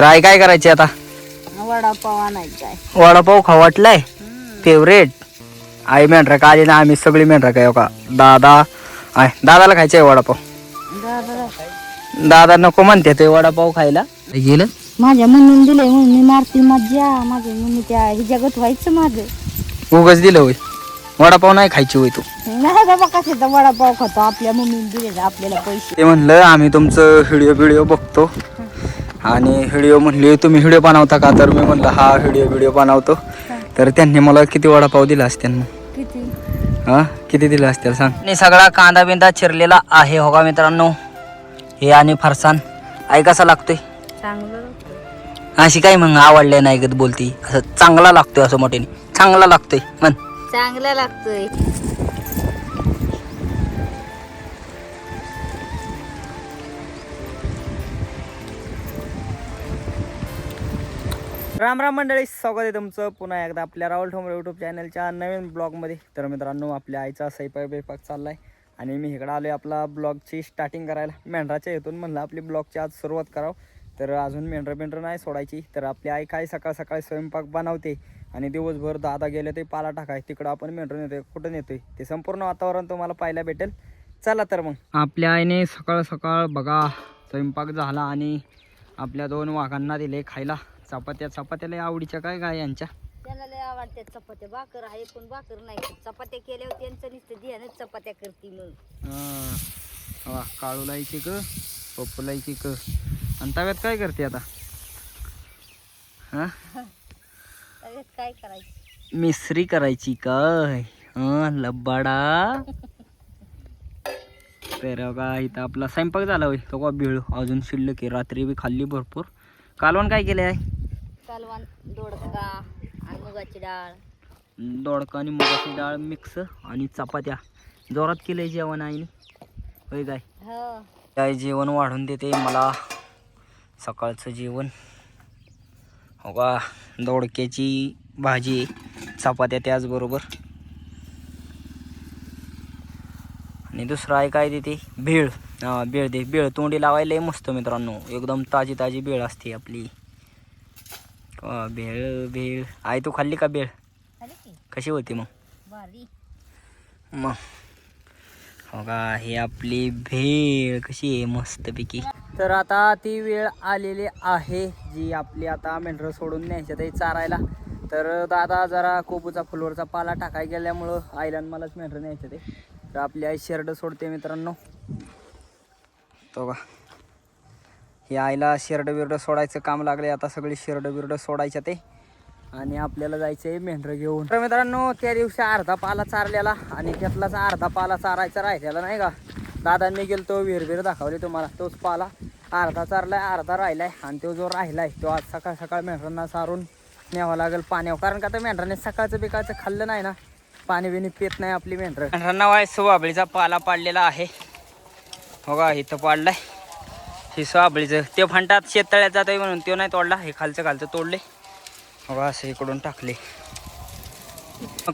राय काय करायची आता? वडापाव आणायचा आहे. वडापाव खाऊ वाटलाय फेवरेट. आई मेंढरा का आली ना, आम्ही सगळी मेंढरा काय का दादा दादाला खायचंय वडापाव. दादा नको म्हणते ते वडापाव खायला. गेलं माझ्या मम्मीने दिलंय म्हणून मी मारती मज्जा. माझ्या मम्मी त्या ही जगत व्हायचं माझं. उगच दिलं होय. वडापाव नाही खायची होय तू? नाही बाबा, कशाचा वडापाव खातो, आपल्या मम्मीने दिले आपल्याला पैसे. ते म्हणलं आम्ही तुमचं व्हिडिओ बघतो आणि व्हिडिओ म्हणले तुम्ही व्हिडिओ बनवता का, तर मी म्हणलं हा व्हिडिओ बनवतो. तर त्यांनी मला किती वडापाव दिला असतील मग? किती? हा किती दिला असतील सांग. आणि सगळा कांदा बिंदा चिरलेला आहे हो का मित्रांनो. हे आणि फरसाण आई कसा लागतोय? चांगलं अशी काय मग आवडले नाही गत बोलती. असं चांगला लागतोय असं मोठ्याने चांगला लागतोय म्हण. चांगलं लागतोय. राम राम मंडळी, स्वागत आहे तुमचं पुन्हा एकदा आपल्या राहुल ठोंबरे यूट्यूब चॅनलच्या नवीन ब्लॉगमध्ये. तर मित्रांनो, आपल्या आईचा स्वयंपाक चालला आहे आणि मी इकडं आलो आपला ब्लॉगची स्टार्टिंग करायला. मेंढराच्या येथून म्हणलं आपली ब्लॉगची आज सुरुवात करावं. तर अजून मेंढरं नाही सोडायची. तर आपली आई काय सकाळ स्वयंपाक बनवते आणि दिवसभर दादा गेले ते पाला टाकाय तिकडं आपण मेंढर नेतोय. कुठं नेतोय ते संपूर्ण वातावरण तुम्हाला पाहायला भेटेल. चला तर मग. आपल्या आईने सकाळ बघा स्वयंपाक झाला आणि आपल्या 2 वाघांना दिले खायला चपात्याला आवडीच्या काय यांच्या. त्याला लय आवडते चपात्या. भाकर आहे पण भाकर नाही. चपात्या केल्यावर त्यांचं नुसतं ध्यानच चपात्या करते मग. काळूलायची क पप्पूलायची क. आणि तव्यात काय करते आता? काय करायचं? मिसरी करायची काय? लब्बाडा. तर का इथं आपला स्वयंपाक झाला होय. तो का बिळ अजून शिल्लक आहे. रात्री बी खाल्ली भरपूर. कालवण काय केलं आहे? कालवण दोडका आणि मुगाची डाळ. दोडका आणि मुगाची डाळ मिक्स आणि चपात्या. जोरात केलंय जेवण आईने होय काय? काय जेवण वाढून देते मला सकाळचं जेवण. हो का, दोडक्याची भाजी चपात्या त्याचबरोबर. आणि दुसरं आहे काय देते? भेळ. भेळ दे. भेळ तोंडी लावायला मस्त मित्रांनो. एकदम ताजी भेळ असते आपली. भेळ आई तू खाल्ली का भेळ? कशी होती मग? मग हो का, हे आपली भेळ कशी आहे मस्तपैकी. तर आता ती वेळ आलेली आहे जी आपली आता मेंढरं सोडून न्यायच्या ते चारायला. तर दादा जरा कोबूचा फुलवरचा पाला टाकाय गेल्यामुळं आईला मलाच मेंढरं न्यायचं ते. तर आपली आई शेरडं सोडते मित्रांनो. तो का हे आईला शेरडं सोडायचं काम लागले. आता सगळी शेरडं सोडायच्या ते आणि आपल्याला जायचं आहे मेंढरं घेऊन. तर मित्रांनो, त्या दिवशी अर्धा पाला चारलेला आणि त्यातलाच अर्धा पाला चारायचा राहिलेला नाही का. दादांनी गेलो तो विहीर दाखवली तुम्हाला. तोच पाला अर्धा चारलाय, अर्धा राहिलाय. आणि तो जो राहिलाय तो आज सकाळ मेंढरांना सारून न्यावं लागेल पाण्यावर. कारण का तर मेंढरांनी सकाळचं बिकाळचं खाल्लं नाही ना, पाणी बिनी पित नाही आपली मेंढरं. मेंढरांना वाय सोआबळीचा पाला पाडलेला आहे हो का. इथं पाडलाय हे सोआबळीचं. ते फंटात शेततळ्यात जातोय म्हणून तो नाही तोडला. हे खालचं तोडले हो का. असं इकडून टाकले.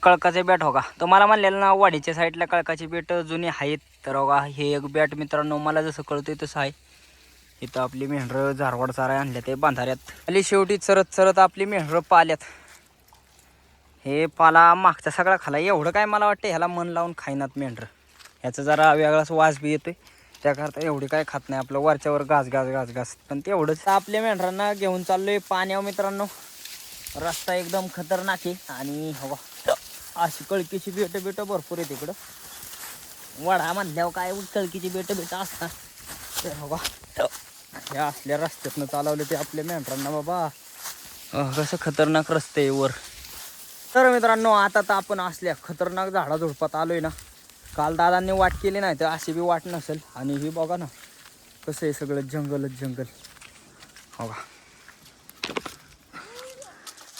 कळकाचे बॅट हो का. तुम्हाला म्हणलेलं ना वाडीच्या साईडला कळकाची बेट जुनी आहेत. तर हो का, हे एक बॅट मित्रांनो मला जसं कळतंय तसं आहे. इथं आपली मेंढरं झारवाड चाराय आणल्या ते बांधाऱ्यात आली. शेवटी चरत आपली मेंढरं पाल्यात. हे पाला मागचा सगळा खाला. एवढं काय मला वाटतं ह्याला मन लावून खाईनात मेंढरं. ह्याचा जरा वेगळाच वास बी येतोय. त्याकरता एवढी काय खात नाही. आपलं वरच्यावर घास. पण तेवढंच आपल्या मेंढरांना घेऊन चाललोय पाण्यावर मित्रांनो. रस्ता एकदम खतरनाक आहे आणि हवा अशी कळकीची बेट भरपूर आहे तिकडं. वडा म्हणल्यावर काय कळकीची बेट असतात. तर हवा ह्या असल्या रस्त्यातनं चालवले ते आपल्या मेंढरांना बाबा. कसं खतरनाक रस्ते आहे वर. तर मित्रांनो, आता तर आपण असल्या खतरनाक झाडाझुडपात आलोय ना. काल दादांनी वाट केली नाही तर अशी बी वाट नसेल. आणि ही बघा ना कसं आहे सगळं जंगल हो का.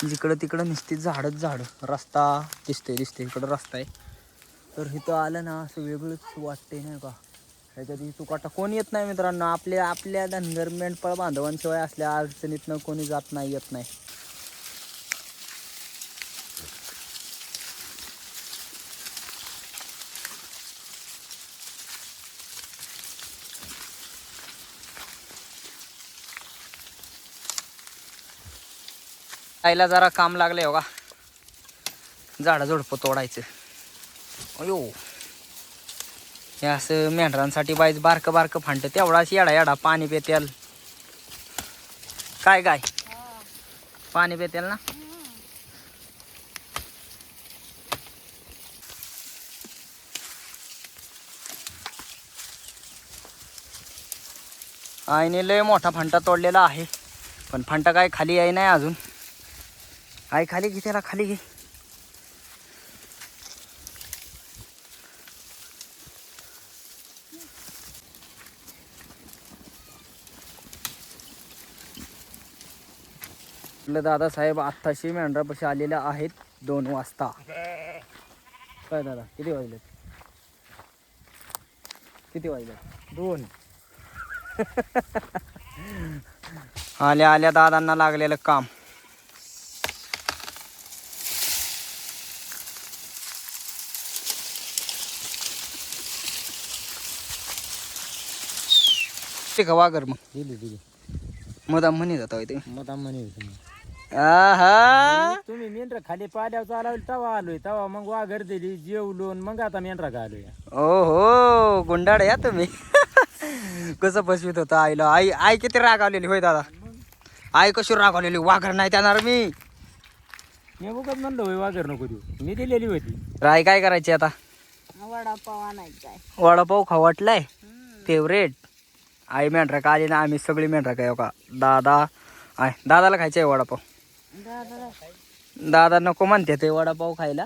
जिकडं तिकडं नुसती झाड. रस्ता दिसतोय इकडं रस्ता आहे. तर इथं आलं ना असं वेगळंच वाटतंय नाही का. ह्याच्यात तुकाटा कोण येत नाही मित्रांनो. आपल्या धनगर मेंढपाळ बांधवांशिवाय असल्या अडचणीतनं कोणी जात नाही, येत नाही. आईला जरा काम लागले हो का, झाडं झुडपं तोडायचं. अयो, हे असं मेंढरांसाठी बाईच बारकं बारकं फांडतं, तेवढाच येडा येडा पाणी पेतेल. काय काय पाणी पेतेल ना. आईने लय मोठा फांटा तोडलेला आहे, पण फांटा काय खाली याय नाही अजून. आई खाली घे त्याला, खाली घे. आपले दादासाहेब आत्ताशी मेंढरापाशी आलेले आहेत 2 वाजता. काय दादा, किती वाजले? किती वाजले? 2. आल्या आल्या दादांना लागलेलं काम. ते का वागर मग दिली मदाम म्हणी जाता ते मदाम म्हणे आहा. तुम्ही मेंढरा खाली पाल्यावर चालवली तवा आलोय, तवा मग वाघर दिली, जेवलो, मग आता मेंढरा का आलोय. ओहो, गुंडाळ या तुम्ही. कसं बसवीत होता आईला. आई किती रागावलेली होय दादा. आई कशी रागावलेली, वाघर नाही देणार मी. मी बघत म्हणलो होय वाघर नको देऊ, मी दिलेली होती. राय काय करायची आता? वडापाव आणायचा आहे. वडापाव खाऊ वाटलाय फेवरेट. आई मेंढरा का आली ना, आम्ही सगळी मेंढरा काय का दादा. दादाला खायचं आहे वडापाव. दादा नको म्हणते ते वडापाव खायला.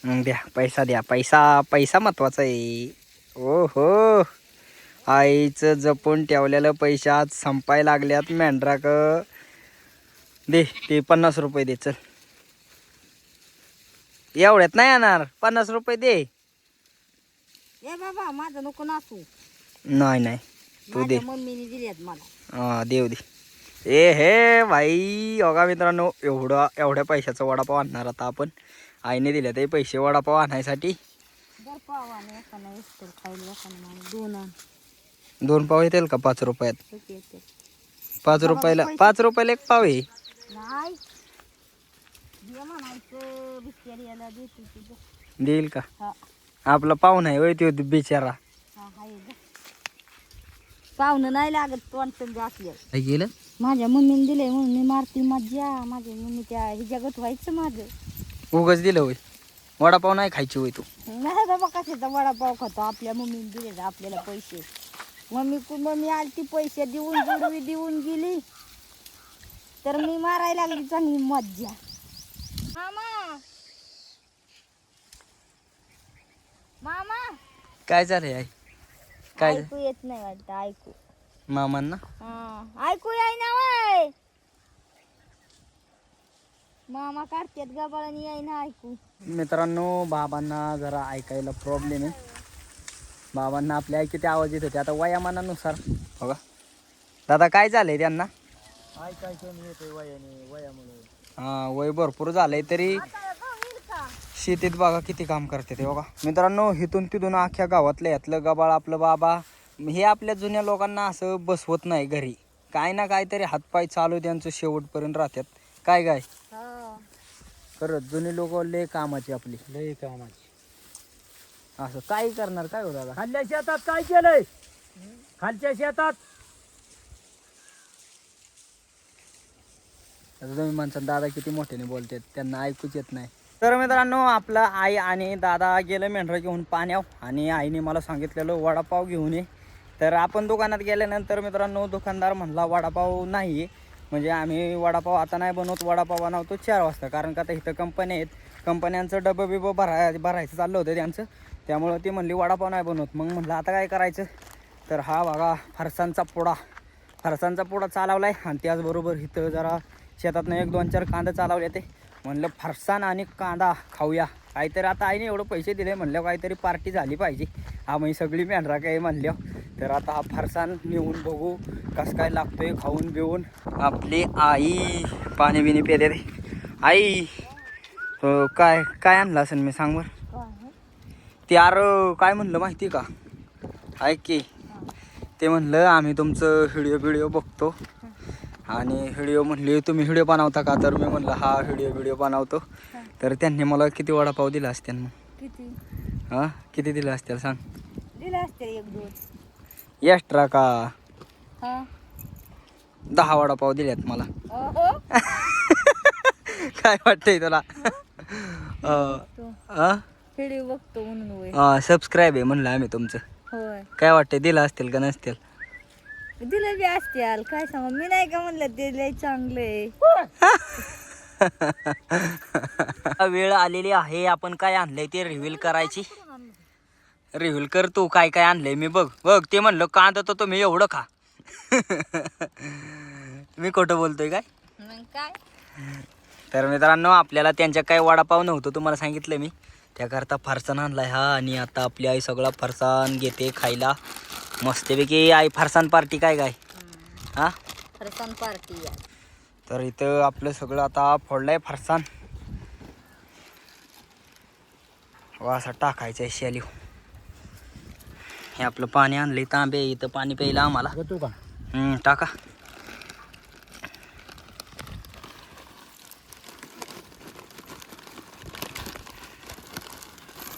मग द्या पैसा, द्या पैसा. पैसा महत्वाचा आहे. ओहो, आईचं जपून ठेवलेलं पैसे आज संपाय लागल्यात. मेंढराक दे ते 50 रुपये दे. चल, एवढ्यात नाही येणार. 50 रुपये दे. ए बाबा, माझं नको नासू. नाही नाही, तू दे. मम्मीने दिल्यात मला. हा, देव दे. ए हे भाई, बघा मित्रांनो, एवढ्या पैशाचा वडापाव आणणार आता आपण. आईने दिले ते पैसे वडापाव आणायसाठी. 2 पाव येतील का 5 रुपयात? 5 रुपयाला 5 रुपयाला 1 पाव आहे. देईल का? आपला पाहुणा आहे होय तो बिचारा. पाहुणं नाही लागत तोंड असल्या. काय गेलं? माझ्या मम्मीने दिले म्हणून मी मारती मज्जा. माझ्या मम्मीच्या हिच्यागत व्हायचं माझं. उगाच दिलं होय. वडापाव नाही खायची होय तू? नाही बाबा, कशाचा वडापाव खातो. आपल्या मम्मीने दिले आपल्याला पैसे. मम्मी आलती पैसे देऊन गेली, तर मी मारायला लागली चांगली मज्जा. मामा काय झालंय आई? काय ऐकू येत नाही वाटतं. ऐकू मामांना ऐकू याय ना वय. मामा काढतात गबाळानी याय ना ऐकू. मित्रांनो, बाबांना जरा ऐकायला प्रॉब्लेम आहे. बाबांना आपल्या आई किती आवाज येत होते. आता वयामानानुसार बघा. दादा काय झालंय त्यांना? ऐकायचं नाही येतोय वयामुळे. हा, वय भरपूर झालंय तरी शेतीत बघा किती काम करते ते बघा. मित्रांनो, हिथून तिथून अख्ख्या गावातलं यातलं गबाळ आपलं बाबा. हे आपल्या जुन्या लोकांना असं बसवत नाही घरी. काय ना काहीतरी हातपाय चालू त्यांचं शेवटपर्यंत राहतात. काय काय खरंच जुनी लोक लय कामाची आपली, लय कामाची. असं काय करणार. काय हो दादा? खाल्ल्या शेतात काय केलंय? खालच्या शेतात आता तुम्ही म्हणता दादा किती मोठ्याने बोलतात, त्यांना ऐकूच येत नाही. तर मित्रांनो, आपला आई आणि दादा गेलं मेंढरा घेऊन पाण्यावर, आणि आईने मला सांगितलेलं वडापाव घेऊन ये. तर आपण दुकानात गेल्यानंतर मित्रांनो, दुकानदार म्हणला वडापाव नाही आहे. म्हणजे आम्ही वडापाव आता नाही बनवत, वडापाव बनवतो 4 वाजता. कारण का आता इथं कंपन्या आहेत, कंपन्यांचं डबं बिबं भरायचं चाललं होतं त्यांचं. त्यामुळं ती म्हणली वडापाव नाही बनवत. मग म्हणलं आता काय करायचं. तर हा बघा फरसांचा पुडा चालवला आहे. आणि त्याचबरोबर इथं जरा शेतातनं 1-2-4 कांदा चालवले ते. म्हणलं फरसाण आणि कांदा खाऊया काहीतरी. आता आईने एवढं पैसे दिले म्हणल्यावर काहीतरी पार्टी झाली पाहिजे. आम्ही सगळी मेंढरा काय म्हणल्यावर. तर आता हा फरसाण नेऊन बघू कसं काय लागतोय खाऊन बिऊन. आपली आई पाणी बिणी पिते रे. आई काय काय आणलं असेल मी सांग बरं. ते यार काय म्हणलं माहिती का? ऐक की, ते म्हणलं आम्ही तुमचं व्हिडिओ बघतो आणि व्हिडिओ म्हणले तुम्ही व्हिडिओ बनवता का, तर मी म्हणलं हा व्हिडिओ बनवतो. तर त्यांनी मला किती वडापाव दिला असत्यान मग? किती हां किती दिला असतील सांग? दिला असते 1-2. एक्स्ट्रा का? हा 10 वडापाव दिल्यात मला. ओहो काय वाटतंय तुला? व्हिडिओ बघतो म्हणून होय. सबस्क्राईब आहे म्हणलं आम्ही तुमचं. होय काय वाटतंय दिलं असतील का नसतील? दिलं बी असत्याल काय सांग, मी नाही का म्हणलं ते लय चांगले. वेळ आलेली आहे, आपण काय आणलंय ते रिव्हील करायची. रिव्हील कर तू काय काय आणलंय. मी बघ ते म्हणलं कांदा तर तुम्ही एवढं खा. मी खोटं बोलतोय काय? मग काय तर मित्रांनो आपल्याला त्यांच्या काय वडापाव नव्हतं तुम्हाला सांगितलं मी, त्याकरता फरसाण आणलाय हा. आणि आता आपली आई सगळा फरसाण घेते खायला मस्तपैकी. आई फरसाण पार्टी काय हा फरसाण पार्टी. तर इथं आपलं सगळं आता फोडलंय फरसाण. असं टाकायचं आहे शेली. हे आपलं पाणी आणलंय तांबे, इथं पाणी प्यायला आम्हाला. तू का टाका.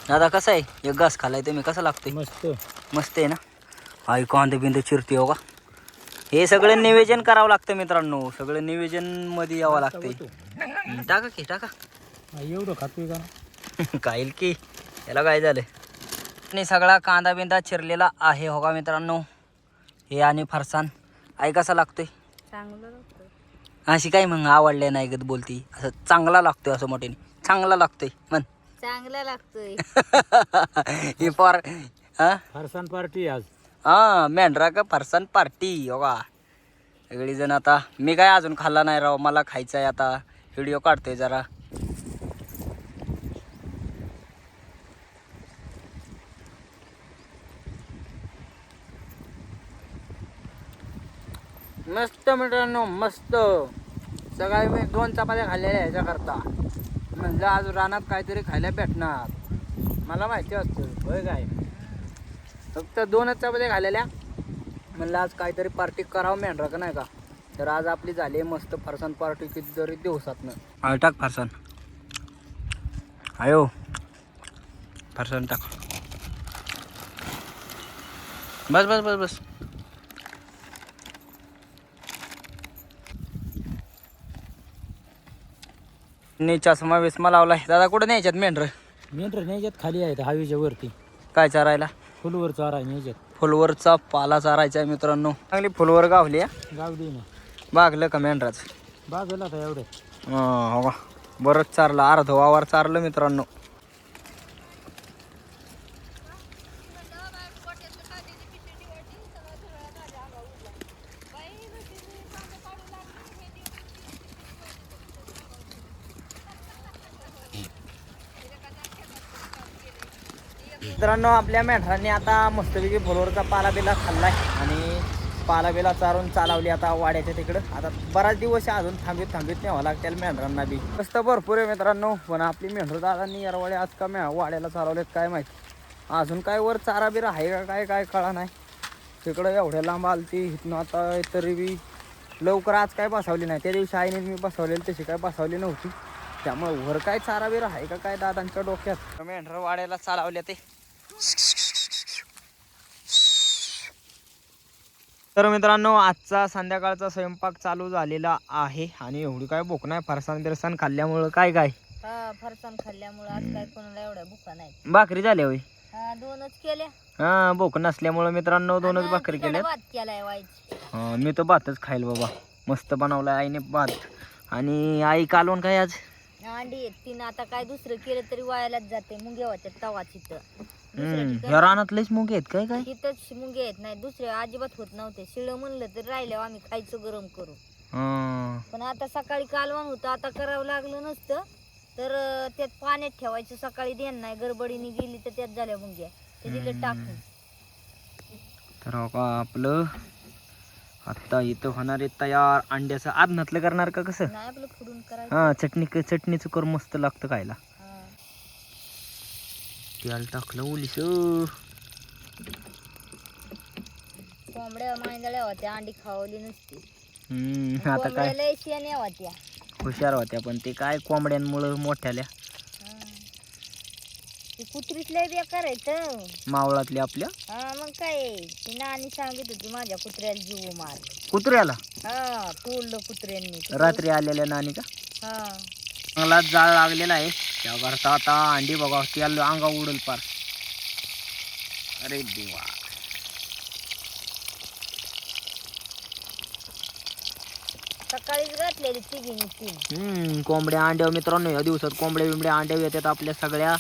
दादा कसं आहे एक घास खाल्लाय तुम्ही, कसं लागतंय? मस्त. मस्त आहे ना. आई कांदे बिंदे चिरते हो का. हे सगळं नियोजन करावं लागतं मित्रांनो, सगळं नियोजन मध्ये यावं लागतंय. टाका की टाका. एवढं खातोय का? खाईल की याला काय झालं. आणि सगळा कांदा बिंदा चिरलेला आहे हो का मित्रांनो. हे आणि फरसाण. आई कसा लागतोय? चांगलं लागतं. अशी काय मग आवडले नाही गत बोलती. असं चांगला लागतोय असं मोठ्याने. चांगला लागतोय म्हण. चांगलं लागतोय. ही फॉर फरसाण पार्टी आज. मेंढरा का फरसाण पार्टी हो का. सगळी जण आता, मी काय अजून खाल्ला नाही राव, मला खायचं आहे आता. व्हिडिओ काढतोय जरा. मस्त मित्रांनो मस्त. सकाळी मी 2 चपात्या खाल्लेल्या ह्याच्याकरता. म्हणलं आज रानात काहीतरी खायला भेटणार. मला माहिती असतं होय काय. फक्त 2च चपात्या खाल्लेल्या. म्हणलं आज काहीतरी पार्टी करावं मेंढरा का नाही का. तर आज आपली झाली मस्त फरसाण पार्टी कितीतरी दिवसातनं. टाक फरसाण. आयो फरसाण टाक. बस बस बस बस. चष्मा बिस्मा लावलाय. दादा कुठं न्यायच्यात मेंढर? मेंढर न्यायच्यात खाली आहेत हवेच्या वरती. काय चारायला? फुलवर चारा न्यायच्यात. फुलवरचा पाला चारायचा आहे मित्रांनो. चांगली फुलवर गावली. गावली ना. बागलं का मेंढराच? बाजूला आता एवढं. हो का. बरंच चारलं, अर्ध वावर चारलं मित्रांनो. मित्रांनो आपल्या मेंढरांनी आता मस्तपैकी फुलवरचा पाला बिला खाल्लाय आणि पाला बिला चारून चालवली आता वाड्याच्या तिकडं. आता बराच दिवस अजून थांबीत न्यावं लागतील मेंढरांना बी. मस्त भरपूर आहे मित्रांनो. पण आपली मेंढर दादांनी यारवाडे आज का वाड्याला चालवलेत काय माहिती. अजून काय वर चारा बिरा आहे का काय काय कळा नाही. तिकडं एवढ्या लांब आलती इथनं आता तरी बी लवकर आज काय बसवली नाही. त्या दिवशी आईने मी बसवलेली तशी काय बसवली नव्हती. त्यामुळे वर काय चारा बिरा आहे का काय दादांच्या डोक्यात. मेंढर वाड्याला चालवले ते. तर मित्रांनो आजचा संध्याकाळचा स्वयंपाक चालू झालेला आहे. आणि एवढी काय भूक नाही. फरसाण बिरसाण खाल्ल्यामुळं काय फरसाण खाल्ल्यामुळे आज काय कोणाला एवढ्या भुका नाही. भाकरी झाल्या होय. 2च केल्या. भूक नसल्यामुळे मित्रांनो 2च भाकरी केल्या. भात केलाय वाईच. मी तर भातच खाईल बाबा. मस्त बनवलाय आईने भात. आणि आई कालवण काय आज? अंडी आहेत. तिनं आता काय दुसरं केलं तरी वायालाच जाते. मुंगे होत्या तवा तिथं. ह्या रानातलेच मुंगे आहेत काय काय? तिथंच मुंगे आहेत. नाही दुसरे अजिबात होत नव्हते. शिळ म्हणलं तर राहिल्यावर आम्ही खायचं गरम करू. पण आता सकाळी कालवण होतं. आता करावं लागलं नसतं तर त्यात पाण्यात ठेवायचं. सकाळी ध्यान नाही गडबडीने गेली तर त्यात झाल्या मुंग्या. ते दिलं टाकून. तर आपलं आता इथं होणार आहे तयार. अंड्याचं आदनातलं करणार का कसं? नाही आपलं फुडून करायचं. चटणीचं कर मस्त लागतं खायला. तेल टाकलं ओलीस. कोंबड्या मांजळ्या होत्या. अंडी खावली नसती. आता काय लय शेण्या होत्या. हुशार होत्या, पण ते काय कोंबड्यांमुळं मोठ्याल्या ती कुत्रीच लय बेकार आहेत. मावळातल्या आपल्या हा मग काय ती नानी सांगत होती माझ्या कुत्र्याला जीव मार. कुत्र्याला हा तोडलं कुत्र्यांनी. रात्री आलेल्या नानी का हा चांगला जाळ लागलेला आहे त्या घरचा. आता अंडी बघा ती अंगा उडल पार. अरे देवा, सकाळीच घातलेली तिघीनी तीन. कोंबड्या अंड्या मित्रांनो, या दिवसात कोंबड्या बिंबड्या अंड्या येतात आपल्या सगळ्या.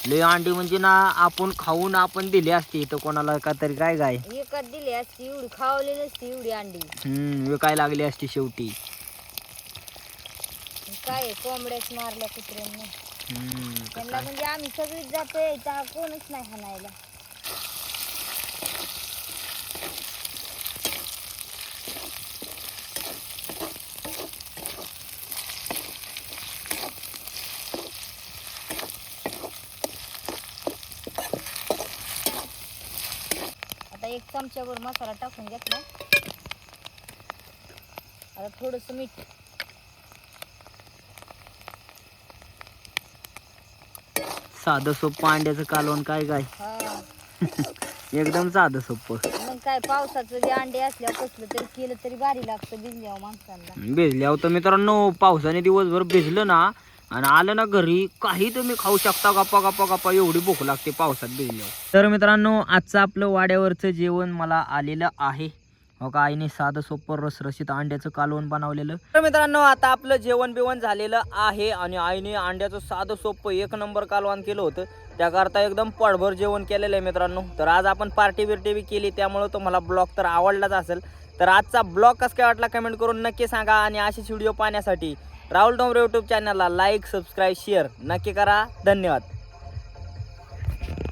लय अंडी म्हणजे ना आपण खाऊन आपण दिली असती तर कोणाला का तरी काय गाय विकत दिली असती, एवढी खावली नसती एवढी अंडी. विकाय लागली असती शेवटी. काय कोंबड्याच मारल्या कुत्र्यांनी त्यांना. म्हणजे आम्ही सगळीच जातोय तर कोणच नाही हाणायला. आता एक चमच्यावर मसाला टाकून घेतला. आता थोडस मीठ. साधं सोपं अंड्याचं कालवण काय काय हा एकदम साधं सोपं. मग काय पावसाचं जे अंडे असल्यावर कसलं तरी केलं तरी भारी लागतं भिजल्यावर माणसांना. भिजल्यावर तर मित्रांनो पावसाने दिवसभर भिजलं ना आणि आलं ना घरी काही तुम्ही खाऊ शकता. गप्पा गप्पा गप्पा एवढी भूक लागते पावसात भिजल्यावर. तर मित्रांनो आजचं आपलं वाड्यावरचं जेवण मला आलेलं आहे. हो का, आईने साधं सोपं रसरशीत अंड्याचं कालवण बनवलेलं. तर मित्रांनो आता आपलं जेवण बिवण झालेलं आहे आणि आईने अंड्याचं साधं सोपं एक नंबर कालवण केलं होतं. त्याकरता एकदम पोटभर जेवण केलेलं आहे मित्रांनो. तर आज आपण पार्टी बिर्टी बी केली, त्यामुळे तुम्हाला ब्लॉग तर आवडलाच असेल. तर आजचा ब्लॉग कसं काय वाटला कमेंट करून नक्की सांगा. आणि असेच व्हिडिओ पाहण्यासाठी राहुल डोंगरे यूट्यूब चॅनलला लाईक सबस्क्राईब शेअर नक्की करा. धन्यवाद.